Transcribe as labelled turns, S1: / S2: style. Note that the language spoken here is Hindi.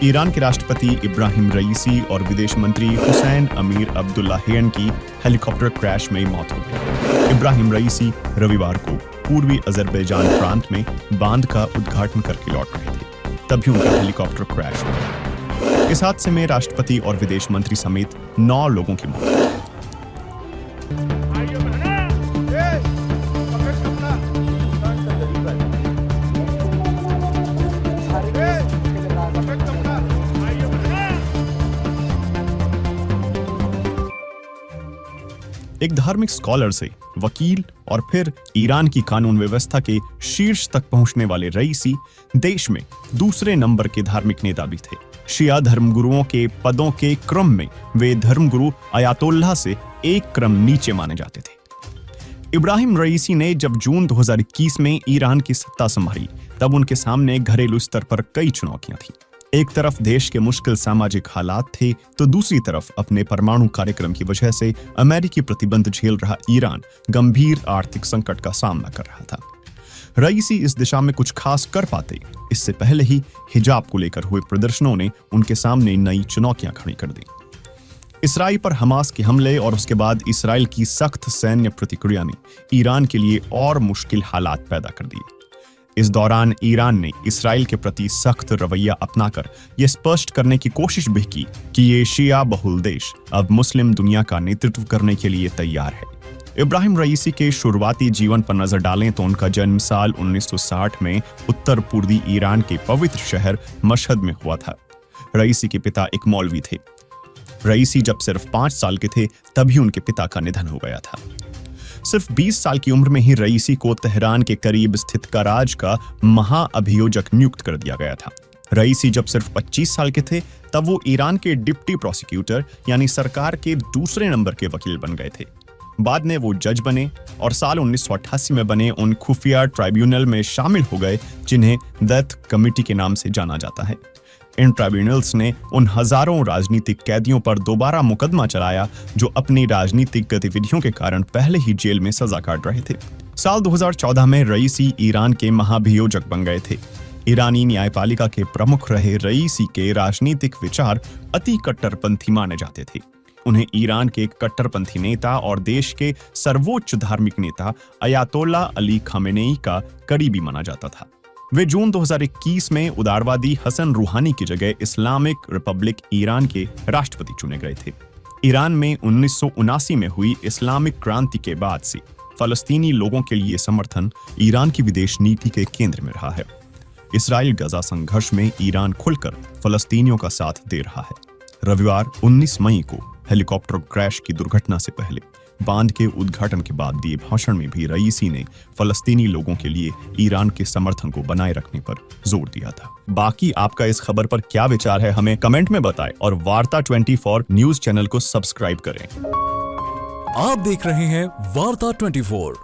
S1: ईरान के राष्ट्रपति इब्राहिम रईसी और विदेश मंत्री हुसैन अमीर अब्दुल्लाहियन की हेलीकॉप्टर क्रैश में मौत हो गई। इब्राहिम रईसी रविवार को पूर्वी अजरबैजान प्रांत में बांध का उद्घाटन करके लौट रहे थे, तभी उनका हेलीकॉप्टर क्रैश हो गया। इस हादसे में राष्ट्रपति और विदेश मंत्री समेत 9 लोगों की मौत हो गई। एक धार्मिक स्कॉलर से वकील और फिर ईरान की कानून व्यवस्था के शीर्ष तक पहुंचने वाले रईसी देश में दूसरे नंबर के धार्मिक नेता भी थे। शिया धर्मगुरुओं के पदों के क्रम में वे धर्मगुरु अयातोल्लाह से एक क्रम नीचे माने जाते थे। इब्राहिम रईसी ने जब जून 2021 में ईरान की सत्ता संभाली, तब उनके सामने घरेलू स्तर पर कई चुनौतियां थीं। एक तरफ देश के मुश्किल सामाजिक हालात थे, तो दूसरी तरफ अपने परमाणु कार्यक्रम की वजह से अमेरिकी प्रतिबंध झेल रहा ईरान गंभीर आर्थिक संकट का सामना कर रहा था। रईसी इस दिशा में कुछ खास कर पाते, इससे पहले ही हिजाब को लेकर हुए प्रदर्शनों ने उनके सामने नई चुनौतियां खड़ी कर दी। इसराइल पर हमास के हमले और उसके बाद इसराइल की सख्त सैन्य प्रतिक्रिया ने ईरान के लिए और मुश्किल हालात पैदा कर दिए। इस दौरान ईरान ने इसराइल के प्रति सख्त रवैया अपनाकर यह स्पष्ट करने की कोशिश भी की कि ये शिया बहुल देश अब मुस्लिम दुनिया का नेतृत्व करने के लिए तैयार है। इब्राहिम रईसी के शुरुआती जीवन पर नजर डालें तो उनका जन्म साल 1960 में उत्तर पूर्वी ईरान के पवित्र शहर मशहद में हुआ था। रईसी के पिता एक मौलवी थे। रईसी जब सिर्फ 5 साल के थे, तभी उनके पिता का निधन हो गया था। सिर्फ 20 साल की उम्र में ही रईसी को तेहरान के करीब स्थित कराज का महाअभियोजक नियुक्त कर दिया गया था। रईसी जब सिर्फ 25 साल के थे, तब वो ईरान के डिप्टी प्रोसिक्यूटर यानी सरकार के दूसरे नंबर के वकील बन गए थे। बाद में वो जज बने और साल 1988 में बने उन खुफिया ट्राइब्यूनल में शामिल हो गए जिन्हें डेथ कमेटी के नाम से जाना जाता है। इन ट्राइब्यूनल्स ने उन हजारों राजनीतिक कैदियों पर दोबारा मुकदमा चलाया जो अपनी राजनीतिक गतिविधियों के कारण पहले ही जेल में सजा काट रहे थे। साल 2014 में रईसी ईरान के महाभियोजक बन गए थे। ईरानी न्यायपालिका के प्रमुख रहे रईसी के राजनीतिक विचार अति कट्टरपंथी माने जाते थे। उन्हें ईरान के कट्टरपंथी नेता और देश के सर्वोच्च धार्मिक नेता अयातोल्ला अली खामेनेई का करीबी माना जाता था। वे जून 2021 में उदारवादी हसन रूहानी की जगह इस्लामिक रिपब्लिक ईरान के राष्ट्रपति चुने गए थे। ईरान में 1979 में हुई इस्लामिक क्रांति के बाद से फलस्तीनी लोगों के लिए समर्थन ईरान की विदेश नीति के केंद्र में रहा है। इसराइल गजा संघर्ष में ईरान खुलकर फलस्तीनियों का साथ दे रहा है। रविवार 19 मई को हेलीकॉप्टर क्रैश की दुर्घटना से पहले बांध के उद्घाटन के बाद दिए भाषण में भी रईसी ने फलस्तीनी लोगों के लिए ईरान के समर्थन को बनाए रखने पर जोर दिया था। बाकी आपका इस खबर पर क्या विचार है, हमें कमेंट में बताएं और वार्ता 24 न्यूज चैनल को सब्सक्राइब करें।
S2: आप देख रहे हैं वार्ता 24।